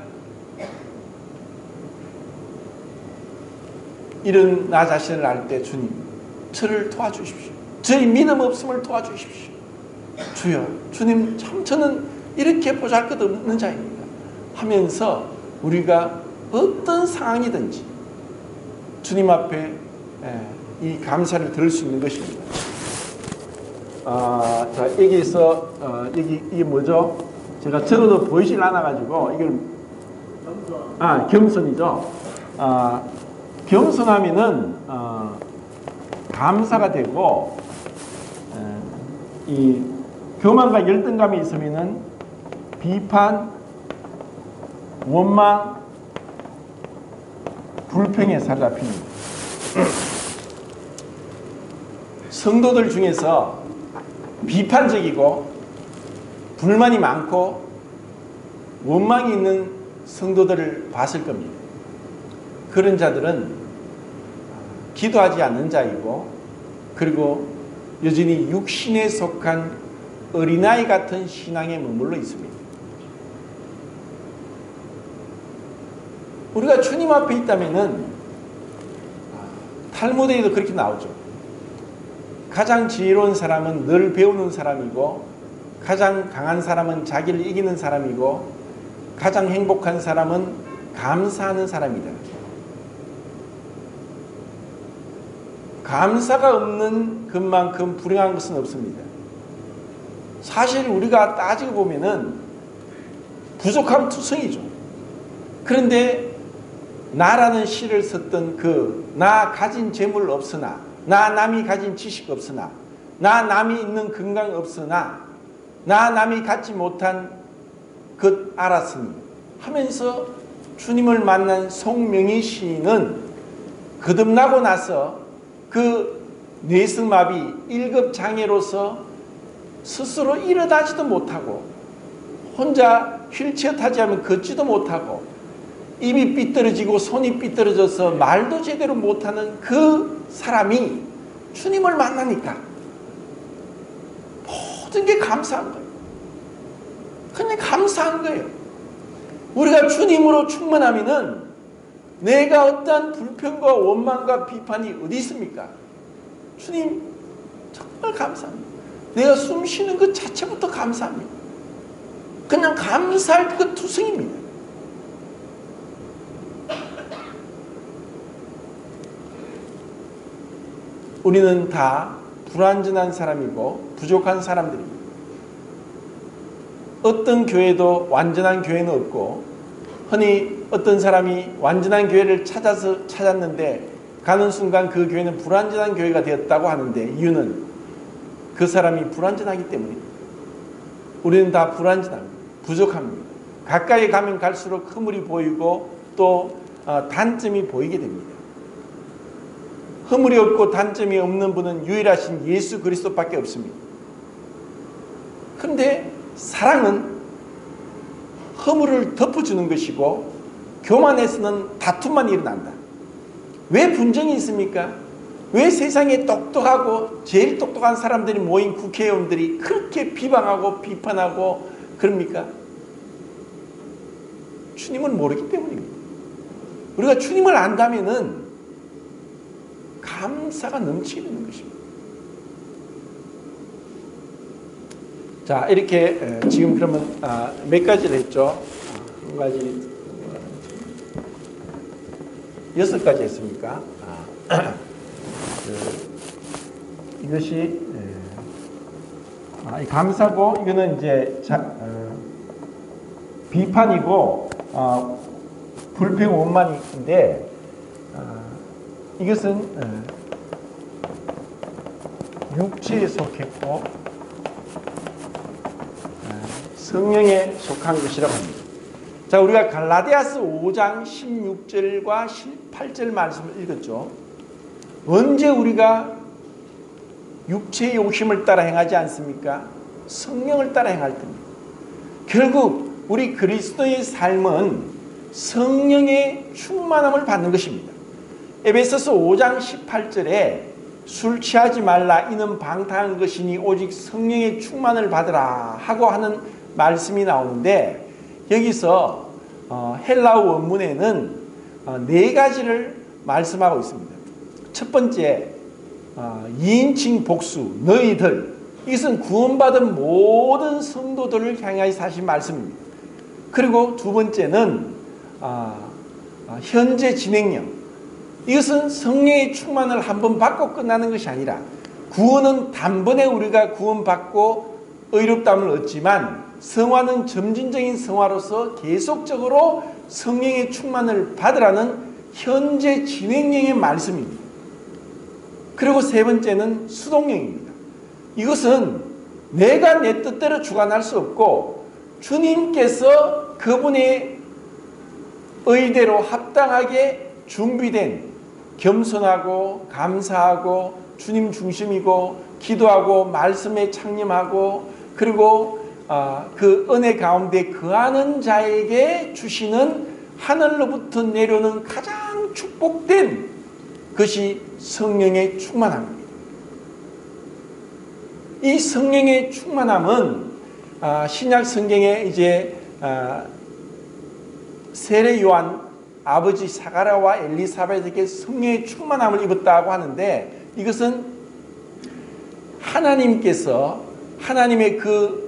이런 나 자신을 알 때 주님, 저를 도와주십시오. 저희 믿음 없음을 도와주십시오. 주여, 주님 참 저는 이렇게 보잘것없는 자입니다 하면서 우리가 어떤 상황이든지 주님 앞에 이 감사를 들을 수 있는 것입니다. 자, 여기서 이게 뭐죠? 제가 적어도 보이질 않아가지고 이걸 겸손이죠. 겸손하면은 감사가 되고, 이 교만과 열등감이 있으면은 비판, 원망, 불평에 사로잡힙니다. 성도들 중에서 비판적이고 불만이 많고 원망이 있는 성도들을 봤을 겁니다. 그런 자들은 기도하지 않는 자이고, 그리고 여전히 육신에 속한 어린아이 같은 신앙에 머물러 있습니다. 우리가 주님 앞에 있다면은 탈무드에도 그렇게 나오죠. 가장 지혜로운 사람은 늘 배우는 사람이고, 가장 강한 사람은 자기를 이기는 사람이고, 가장 행복한 사람은 감사하는 사람이다. 감사가 없는 것만큼 불행한 것은 없습니다. 사실 우리가 따지고 보면은 부족함 투성이죠. 그런데 나라는 시를 썼던 나 가진 재물 없으나, 나 남이 가진 지식 없으나, 나 남이 있는 건강 없으나, 나 남이 갖지 못한 것 알았으니 하면서 주님을 만난 송명희 시인은 거듭나고 나서 그 뇌성마비 1급 장애로서 스스로 일어나지도 못하고, 혼자 휠체어 타지 않으면 걷지도 못하고, 입이 삐뚤어지고 손이 삐뚤어져서 말도 제대로 못하는 그 사람이 주님을 만나니까 모든 게 감사한 거예요. 그냥 감사한 거예요. 우리가 주님으로 충만하면은 내가 어떠한 불평과 원망과 비판이 어디 있습니까? 주님 정말 감사합니다. 내가 숨 쉬는 것 자체부터 감사합니다. 그냥 감사할 것 투성입니다. 우리는 다 불완전한 사람이고 부족한 사람들입니다. 어떤 교회도 완전한 교회는 없고, 흔히 어떤 사람이 완전한 교회를 찾았는데 가는 순간 그 교회는 불완전한 교회가 되었다고 하는데, 이유는 그 사람이 불완전하기 때문입니다. 우리는 다 불완전합니다. 부족합니다. 가까이 가면 갈수록 허물이 보이고 또 단점이 보이게 됩니다. 허물이 없고 단점이 없는 분은 유일하신 예수 그리스도밖에 없습니다. 그런데 사랑은 허물을 덮어주는 것이고, 교만에서는 다툼만 일어난다. 왜 분쟁이 있습니까? 왜 세상에 똑똑하고 제일 똑똑한 사람들이 모인 국회의원들이 그렇게 비방하고 비판하고 그럽니까? 주님을 모르기 때문입니다. 우리가 주님을 안다면은 감사가 넘치게 되는 것입니다. 자, 이렇게 지금 그러면 몇 가지를 했죠? 한 가지, 6가지 했습니까? 이것이 감사고, 이거는 이제 비판이고, 불평 원만인데 이것은 육체에 속했고 성령에 속한 것이라고 합니다. 자, 우리가 갈라디아서 5장 16절과 18절 말씀을 읽었죠. 언제 우리가 육체의 욕심을 따라 행하지 않습니까? 성령을 따라 행할 때입니다. 결국 우리 그리스도의 삶은 성령의 충만함을 받는 것입니다. 에베소서 5장 18절에 술 취하지 말라 이는 방탕한 것이니 오직 성령의 충만을 받으라 하고 하는 말씀이 나오는데, 여기서 헬라어 원문에는 네 가지를 말씀하고 있습니다. 첫 번째, 2인칭 복수 너희들, 이것은 구원받은 모든 성도들을 향하여 하신 말씀입니다. 그리고 두 번째는 현재 진행형, 이것은 성령의 충만을 한번 받고 끝나는 것이 아니라 구원은 단번에 우리가 구원받고 의롭다함을 얻지만 성화는 점진적인 성화로서 계속적으로 성령의 충만을 받으라는 현재 진행형의 말씀입니다. 그리고 세 번째는 수동형입니다. 이것은 내가 내 뜻대로 주관할 수 없고 주님께서 그분의 의대로 합당하게 준비된 겸손하고 감사하고 주님 중심이고 기도하고 말씀에 창념하고 그리고 그 은혜 가운데 거하는 자에게 주시는 하늘로부터 내려오는 가장 축복된 것이 성령의 충만함입니다. 이 성령의 충만함은 신약 성경에 이제 세례 요한 아버지 사가랴와 엘리사벳에게 성령의 충만함을 입었다고 하는데, 이것은 하나님께서 하나님의 그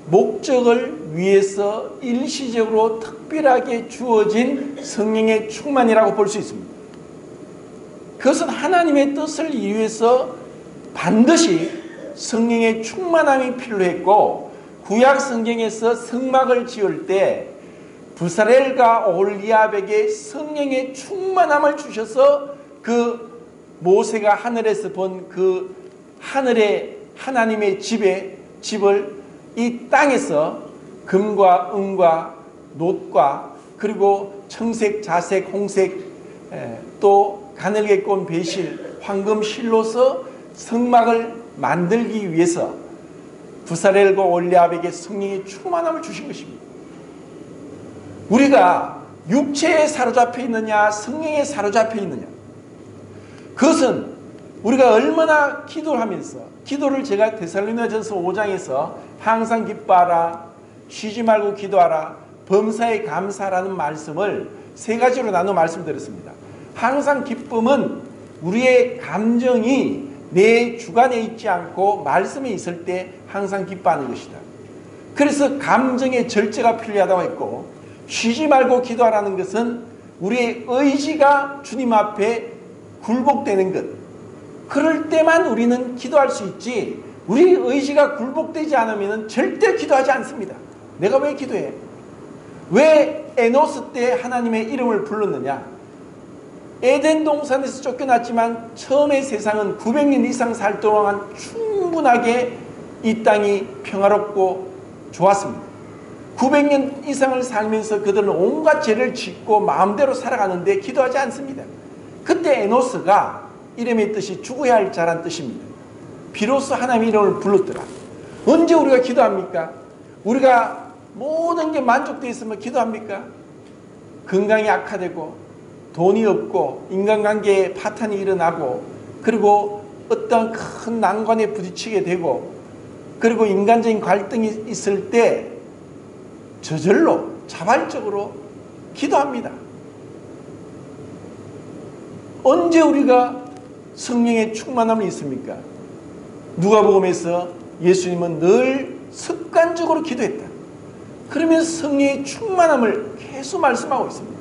목적을 위해서 일시적으로 특별하게 주어진 성령의 충만이라고 볼 수 있습니다. 그것은 하나님의 뜻을 이루어서 반드시 성령의 충만함이 필요했고, 구약 성경에서 성막을 지을 때 부사렐과 오홀리압에게 성령의 충만함을 주셔서 그 모세가 하늘에서 본 그 하늘의 하나님의 집을 이 땅에서 금과 은과 놋과 그리고 청색, 자색, 홍색 또 가늘게 꼰 배실, 황금 실로서 성막을 만들기 위해서 부사렐과 오홀리압에게 성령의 충만함을 주신 것입니다. 우리가 육체에 사로잡혀 있느냐 성령에 사로잡혀 있느냐, 그것은 우리가 얼마나 기도를 하면서, 기도를 제가 데살로니가전서 5장에서 항상 기뻐하라, 쉬지 말고 기도하라, 범사에 감사라는 말씀을 세 가지로 나눠 말씀드렸습니다. 항상 기쁨은 우리의 감정이 내 주관에 있지 않고 말씀에 있을 때 항상 기뻐하는 것이다. 그래서 감정의 절제가 필요하다고 했고, 쉬지 말고 기도하라는 것은 우리의 의지가 주님 앞에 굴복되는 것, 그럴 때만 우리는 기도할 수 있지, 우리 의지가 굴복되지 않으면 절대 기도하지 않습니다. 내가 왜 기도해? 왜 에노스 때 하나님의 이름을 불렀느냐? 에덴 동산에서 쫓겨났지만 처음에 세상은 900년 이상 살 동안 충분하게 이 땅이 평화롭고 좋았습니다. 900년 이상을 살면서 그들은 온갖 죄를 짓고 마음대로 살아가는데 기도하지 않습니다. 그때 에노스가 이름의 뜻이 죽어야 할 자란 뜻입니다. 비로소 하나님의 이름을 불렀더라. 언제 우리가 기도합니까? 우리가 모든 게 만족되어 있으면 기도합니까? 건강이 악화되고 돈이 없고 인간관계에 파탄이 일어나고 그리고 어떤 큰 난관에 부딪히게 되고 그리고 인간적인 갈등이 있을 때 저절로 자발적으로 기도합니다. 언제 우리가 성령의 충만함이 있습니까? 누가복음에서 예수님은 늘 습관적으로 기도했다. 그러면서 성령의 충만함을 계속 말씀하고 있습니다.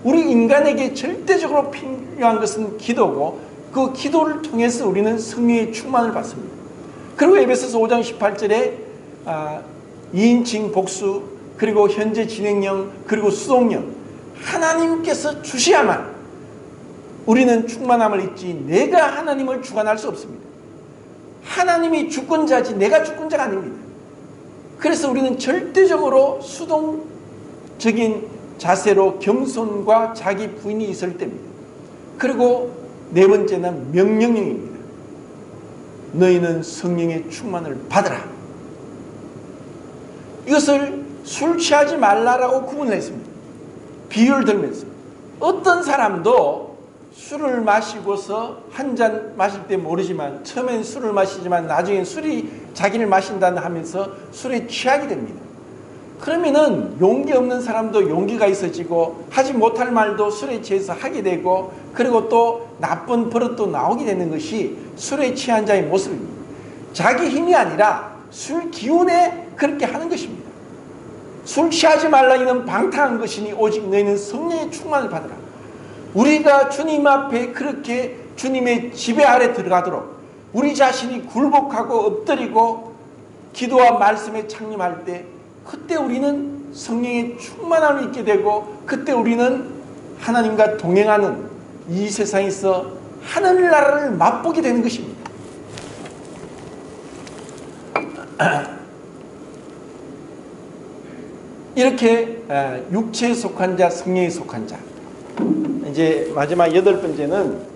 우리 인간에게 절대적으로 필요한 것은 기도고 그 기도를 통해서 우리는 성령의 충만을 받습니다. 그리고 에베소서 5장 18절에 2인칭 복수 그리고 현재 진행형, 그리고 수동형 하나님께서 주셔야만 우리는 충만함을 잊지 내가 하나님을 주관할 수 없습니다. 하나님이 주권자지 내가 주권자가 아닙니다. 그래서 우리는 절대적으로 수동적인 자세로 겸손과 자기 부인이 있을 때입니다. 그리고 네 번째는 명령형입니다. 너희는 성령의 충만을 받으라. 이것을 술 취하지 말라라고 구분을 했습니다. 비유를 들면서 어떤 사람도 술을 마시고서 한 잔 마실 때 모르지만 처음엔 술을 마시지만 나중엔 술이 자기를 마신다 하면서 술에 취하게 됩니다. 그러면은 용기 없는 사람도 용기가 있어지고 하지 못할 말도 술에 취해서 하게 되고 그리고 또 나쁜 버릇도 나오게 되는 것이 술에 취한 자의 모습입니다. 자기 힘이 아니라 술 기운에 그렇게 하는 것입니다. 술 취하지 말라 이는 방탕한 것이니 오직 너희는 성령의 충만을 받으라. 우리가 주님 앞에 그렇게 주님의 지배 아래 들어가도록 우리 자신이 굴복하고 엎드리고 기도와 말씀에 창림할 때 그때 우리는 성령의 충만함을 잊게 되고 그때 우리는 하나님과 동행하는 이 세상에서 하늘나라를 맛보게 되는 것입니다. 이렇게 육체에 속한 자, 성령에 속한 자. 이제 마지막 여덟 번째는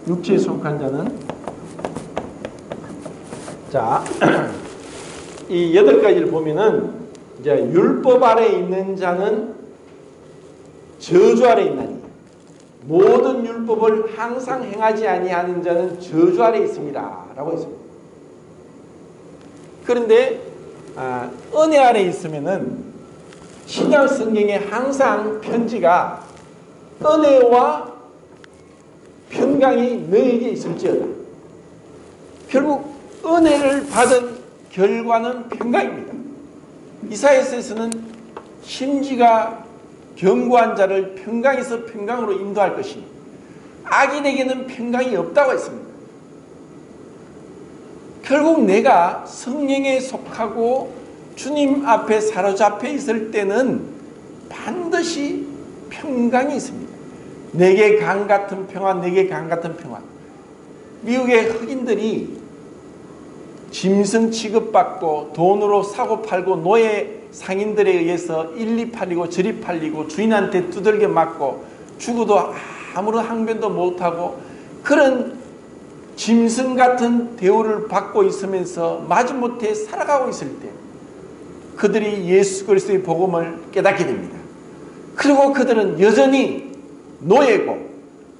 육체에 속한 자는 자, 이 여덟 가지를 보면은 이제 율법 아래 있는 자는 저주 아래 있나니 모든 율법을 항상 행하지 아니하는 자는 저주 아래 있습니다라고 했습니다. 그런데 은혜 아래 있으면은 신약 성경에 항상 편지가 은혜와 평강이 너에게 있을지어다. 결국 은혜를 받은 결과는 평강입니다. 이사야서에서는 심지가 견고한 자를 평강에서 평강으로 인도할 것이니 악인에게는 평강이 없다고 했습니다. 결국 내가 성령에 속하고 주님 앞에 사로잡혀 있을 때는 반드시 평강이 있습니다. 내게 강 같은 평화, 내게 강 같은 평화. 미국의 흑인들이 짐승 취급받고 돈으로 사고 팔고 노예 상인들에 의해서 일리 팔리고 저리 팔리고 주인한테 두들겨 맞고 죽어도 아무런 항변도 못하고 그런 짐승 같은 대우를 받고 있으면서 마지못해 살아가고 있을 때 그들이 예수 그리스도의 복음을 깨닫게 됩니다. 그리고 그들은 여전히 노예고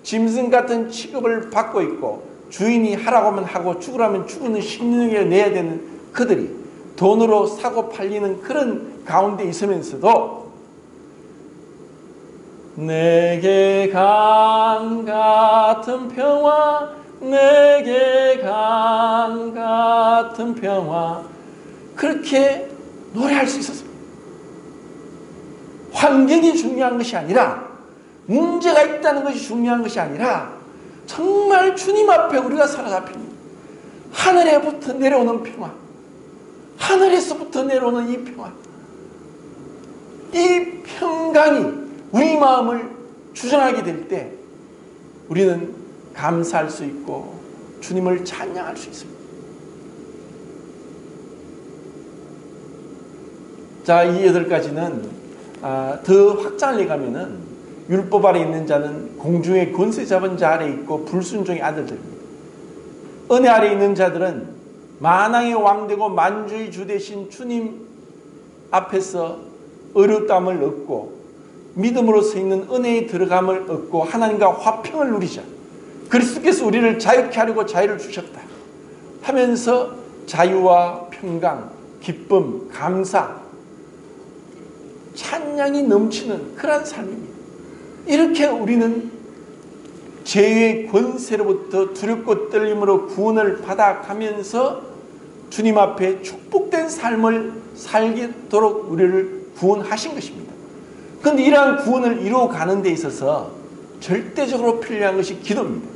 짐승 같은 취급을 받고 있고 주인이 하라고 하면 하고 죽으라면 죽는 심령을 내야 되는 그들이 돈으로 사고 팔리는 그런 가운데 있으면서도 내게 강 같은 평화, 내게 강 같은 평화, 그렇게 노래할 수 있었습니다. 환경이 중요한 것이 아니라, 문제가 있다는 것이 중요한 것이 아니라 정말 주님 앞에 우리가 사로잡힌 하늘에부터 내려오는 평화, 하늘에서부터 내려오는 이 평화, 이 평강이 우리 마음을 주장하게 될 때 우리는 감사할 수 있고 주님을 찬양할 수 있습니다. 자, 이 8가지는 더 확장을 해가면은 율법 아래 있는 자는 공중의 권세 잡은 자 아래 있고 불순종의 아들들입니다. 은혜 아래 있는 자들은 만왕의 왕 되고 만주의 주 되신 주님 앞에서 의롭다함을 얻고 믿음으로 서 있는 은혜에 들어감을 얻고 하나님과 화평을 누리자. 그리스도께서 우리를 자유케 하려고 자유를 주셨다 하면서 자유와 평강, 기쁨, 감사, 찬양이 넘치는 그러한 삶입니다. 이렇게 우리는 죄의 권세로부터 두렵고 떨림으로 구원을 받아가면서 주님 앞에 축복된 삶을 살도록 우리를 구원하신 것입니다. 그런데 이러한 구원을 이루어가는 데 있어서 절대적으로 필요한 것이 기도입니다.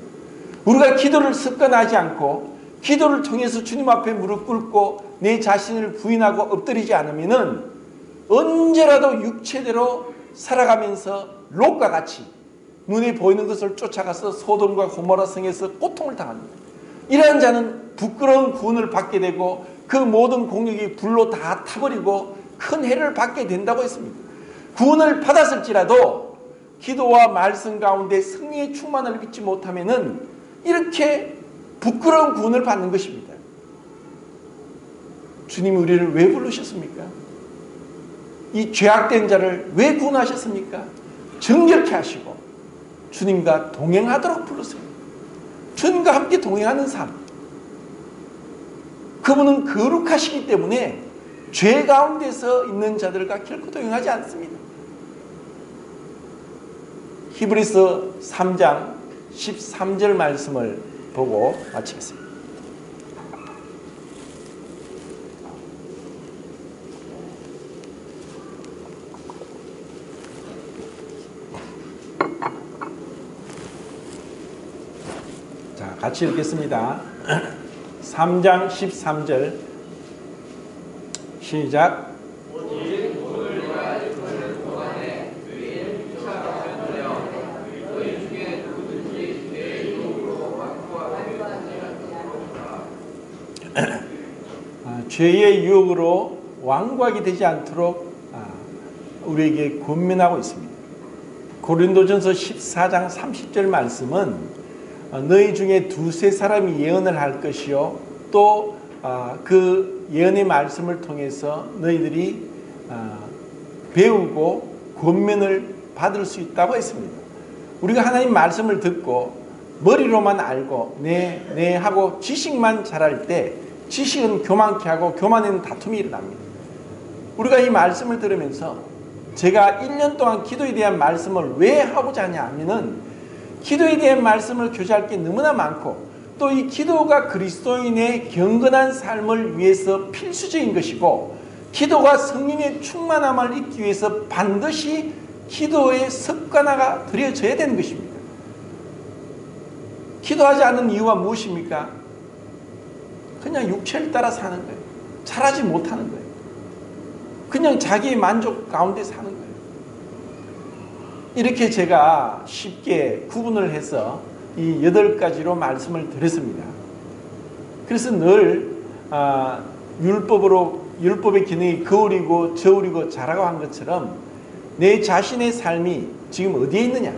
우리가 기도를 습관하지 않고 기도를 통해서 주님 앞에 무릎 꿇고 내 자신을 부인하고 엎드리지 않으면은 언제라도 육체대로 살아가면서 롯과 같이 눈에 보이는 것을 쫓아가서 소돔과 고모라 성에서 고통을 당합니다. 이러한 자는 부끄러운 구원을 받게 되고 그 모든 공력이 불로 다 타버리고 큰 해를 받게 된다고 했습니다. 구원을 받았을지라도 기도와 말씀 가운데 성령의 충만을 믿지 못하면은 이렇게 부끄러운 구원을 받는 것입니다. 주님이 우리를 왜 부르셨습니까? 이 죄악된 자를 왜 구원하셨습니까? 정결케 하시고 주님과 동행하도록 불렀습니다. 주님과 함께 동행하는 삶. 그분은 거룩하시기 때문에 죄 가운데서 있는 자들과 결코 동행하지 않습니다. 히브리서 3장 13절 말씀을 보고 마치겠습니다. 자, 같이 읽겠습니다. 3장 13절 시작. 죄의 유혹으로 완고하게 되지 않도록 우리에게 권면하고 있습니다. 고린도전서 14장 30절 말씀은 너희 중에 두세 사람이 예언을 할 것이요 또 그 예언의 말씀을 통해서 너희들이 배우고 권면을 받을 수 있다고 했습니다. 우리가 하나님 말씀을 듣고 머리로만 알고 네 하고 지식만 잘할 때 지식은 교만케 하고 교만에는 다툼이 일어납니다. 우리가 이 말씀을 들으면서 제가 1년 동안 기도에 대한 말씀을 왜 하고자 하냐 하면은 기도에 대한 말씀을 교제할 게 너무나 많고 또 이 기도가 그리스도인의 경건한 삶을 위해서 필수적인 것이고 기도가 성령의 충만함을 잊기 위해서 반드시 기도의 습관화가 들여져야 되는 것입니다. 기도하지 않는 이유가 무엇입니까? 그냥 육체를 따라 사는 거예요. 잘하지 못하는 거예요. 그냥 자기의 만족 가운데 사는 거예요. 이렇게 제가 쉽게 구분을 해서 이 8가지로 말씀을 드렸습니다. 그래서 늘 율법의 기능이 거울이고 저울이고 자라고 한 것처럼 내 자신의 삶이 지금 어디에 있느냐,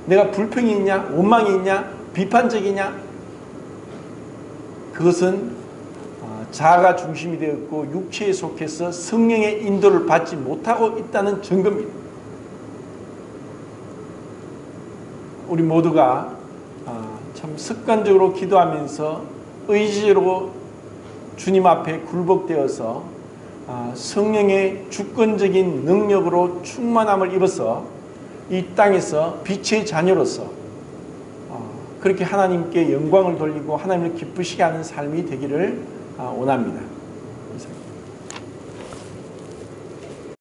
내가 불평이 있냐, 원망이 있냐, 비판적이냐, 그것은 자아가 중심이 되었고 육체에 속해서 성령의 인도를 받지 못하고 있다는 증거입니다. 우리 모두가 참 습관적으로 기도하면서 의지로 주님 앞에 굴복되어서 성령의 주권적인 능력으로 충만함을 입어서 이 땅에서 빛의 자녀로서 그렇게 하나님께 영광을 돌리고 하나님을 기쁘시게 하는 삶이 되기를 원합니다.